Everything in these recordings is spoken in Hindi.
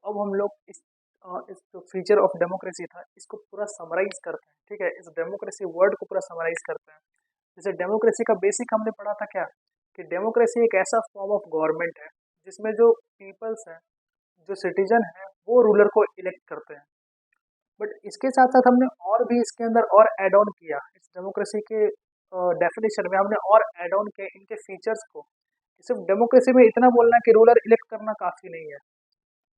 अब हम लोग इस जो फीचर ऑफ डेमोक्रेसी था इसको पूरा समराइज करते हैं। ठीक है, इस डेमोक्रेसी वर्ड को पूरा समराइज करते हैं। जैसे डेमोक्रेसी का बेसिक हमने पढ़ा था क्या, कि डेमोक्रेसी एक ऐसा फॉर्म ऑफ गवर्नमेंट है जिसमें जो पीपल्स हैं, जो सिटीजन है, वो रूलर को इलेक्ट करते हैं। बट इसके साथ साथ हमने और भी इसके अंदर और एड ऑन किया, इस डेमोक्रेसी के डेफिनेशन में हमने और एड ऑन किया इनके फीचर्स को। सिर्फ डेमोक्रेसी में इतना बोलना कि रूलर इलेक्ट करना काफ़ी नहीं है।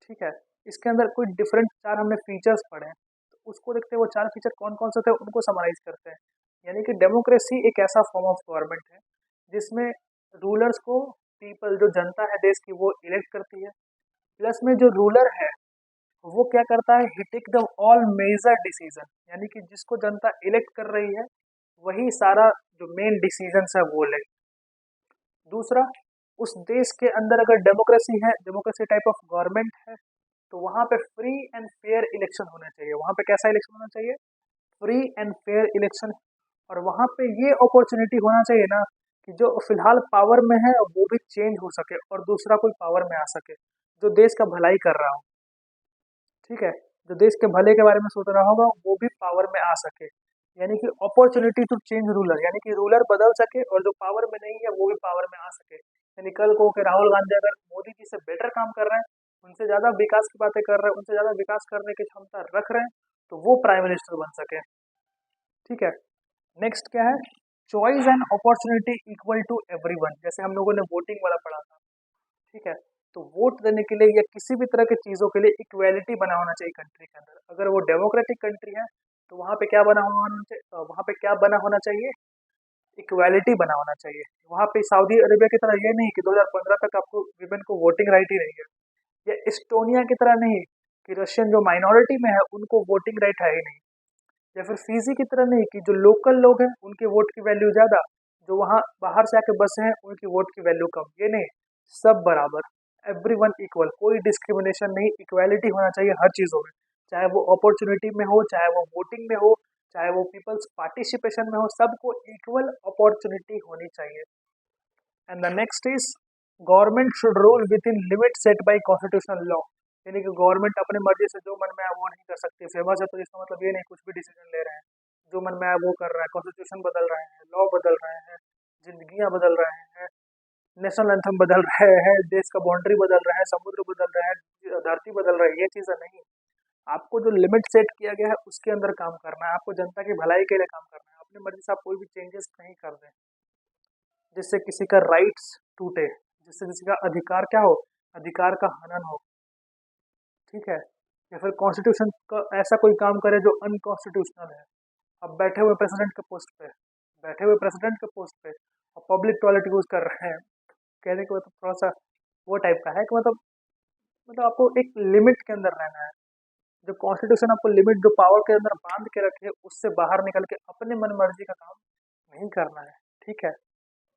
ठीक है, इसके अंदर कोई डिफरेंट चार हमने फीचर्स पढ़े हैं, तो उसको देखते हैं वो चार फीचर कौन कौन से थे उनको समराइज करते हैं। यानी कि डेमोक्रेसी एक ऐसा फॉर्म ऑफ गवर्नमेंट है जिसमें रूलर्स को पीपल, जो जनता है देश की, वो इलेक्ट करती है। प्लस में जो रूलर है वो क्या करता है, he take the all major decision, यानी कि जिसको जनता इलेक्ट कर रही है वही सारा जो मेन डिसीजन है वो ले। दूसरा, उस देश के अंदर अगर डेमोक्रेसी है, डेमोक्रेसी टाइप ऑफ गवर्नमेंट है, तो वहाँ पे फ्री एंड फेयर इलेक्शन होना चाहिए। वहाँ पे कैसा इलेक्शन होना चाहिए, फ्री एंड फेयर इलेक्शन। और वहाँ पे ये अपॉर्चुनिटी होना चाहिए ना कि जो फिलहाल पावर में है वो भी चेंज हो सके और दूसरा कोई पावर में आ सके जो देश का भलाई कर रहा हो। ठीक है, जो देश के भले के बारे में सोच रहा होगा वो भी पावर में आ सके, यानी कि अपॉर्चुनिटी टू चेंज रूलर, यानी कि रूलर बदल सके और जो पावर में नहीं है वो भी पावर में आ सके। यानी कल को कि राहुल गांधी अगर मोदी जी से बेटर काम कर रहे हैं, उनसे ज़्यादा विकास की बातें कर रहे हैं, उनसे ज़्यादा विकास करने की क्षमता रख रहे हैं, तो वो प्राइम मिनिस्टर बन सके। ठीक है, नेक्स्ट क्या है, choice and opportunity equal to everyone, जैसे हम लोगों ने वोटिंग वाला पढ़ा था। ठीक है, तो वोट देने के लिए या किसी भी तरह की चीज़ों के लिए इक्वेलिटी बना होना चाहिए कंट्री के अंदर। अगर वो डेमोक्रेटिक कंट्री है तो वहाँ पे क्या बना होना चाहिए, वहाँ पे क्या बना होना चाहिए, इक्वेलिटी बना होना चाहिए। वहाँ पे सऊदी अरेबिया की तरह ये नहीं कि 2015 तक आपको विमेन को वोटिंग राइट ही नहीं है, या एस्टोनिया की तरह नहीं कि रशियन जो माइनॉरिटी में है उनको वोटिंग राइट है ही नहीं, या फिर फीजी की तरह नहीं कि जो लोकल लोग हैं उनके वोट की वैल्यू ज़्यादा, जो वहाँ बाहर से आके बसे हैं उनकी वोट की वैल्यू कम। ये नहीं, सब बराबर, एवरीवन इक्वल, कोई डिस्क्रिमिनेशन नहीं, इक्वालिटी होना चाहिए हर चीज़ों में, चाहे वो अपॉर्चुनिटी में हो, चाहे वो वोटिंग में हो, चाहे वो पीपल्स पार्टिसिपेशन में हो, सबको इक्वल अपॉर्चुनिटी होनी चाहिए। And the next is government should rule within limit set by constitutional law, यानी कि गवर्नमेंट अपने मर्जी से जो मन में आए वो नहीं कर सकती। फेमस है तो इसका मतलब ये नहीं कुछ भी डिसीजन ले रहे हैं, जो मन में आए वो कर रहा है, कॉन्स्टिट्यूशन बदल रहे हैं, लॉ बदल रहे हैं, जिंदगियां बदल रहे हैं, नेशनल एंथम बदल रहे हैं, देश का बाउंड्री बदल रहा है, समुद्र बदल रहा है, धरती बदल रही है, ये चीज़ें नहीं। आपको जो लिमिट सेट किया गया है उसके अंदर काम करना है, आपको जनता की भलाई के लिए काम करना है। अपनी मर्जी से आप कोई भी चेंजेस नहीं कर दें जिससे किसी का राइट्स टूटे, जिससे किसी का अधिकार क्या हो, अधिकार का हनन हो। ठीक है, या फिर कॉन्स्टिट्यूशन का ऐसा कोई काम करे जो अनकॉन्स्टिट्यूशनल है। अब बैठे हुए प्रेसिडेंट के पोस्ट पे, बैठे हुए प्रेसिडेंट के पोस्ट पे और पब्लिक टॉयलेट यूज कर रहे हैं, कहने का मतलब थोड़ा सा वो टाइप का है कि मतलब आपको एक लिमिट के अंदर रहना है। जो कॉन्स्टिट्यूशन आपको लिमिट, जो पावर के अंदर बांध के रखे, उससे बाहर निकल के अपने मन मर्जी का काम नहीं करना है। ठीक है,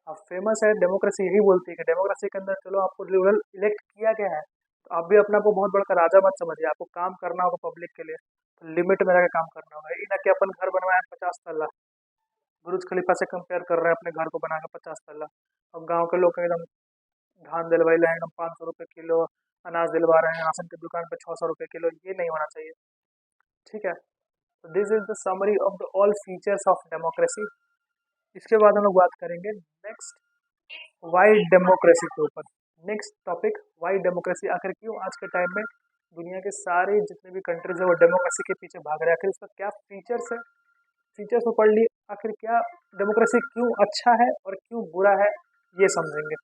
अब फेमस है डेमोक्रेसी यही बोलती है कि डेमोक्रेसी के अंदर चलो आपको रूरल इलेक्ट किया गया है तो आप भी अपने आप को बहुत बड़ा राजा मत समझिए, आपको काम करना होगा पब्लिक के लिए, तो लिमिट में रहकर काम करना होगा। ये ना कि अपन घर बनवाए 50 तल्ला, बुर्ज खलीफा से कंपेयर कर रहे हैं अपने घर को बना के 50 तल्ला, और गाँव के लोग एकदम धान दिलवाई लाए एकदम 500 रुपये किलो, अनाज दिलवा रहे हैं राशन की दुकान पे 600 रुपये किलो, ये नहीं होना चाहिए। ठीक है, तो this is the summary of the all features of democracy. इसके बाद हम लोग बात करेंगे नेक्स्ट वाई डेमोक्रेसी के ऊपर। नेक्स्ट टॉपिक, वाई डेमोक्रेसी, आखिर क्यों आज के टाइम में दुनिया के सारे जितने भी कंट्रीज है वो डेमोक्रेसी के पीछे भाग रहे हैं, आखिर इसका क्या फीचर्स है, फीचर्स को पढ़ लिए, आखिर क्या डेमोक्रेसी क्यों अच्छा है और क्यों बुरा है, ये समझेंगे।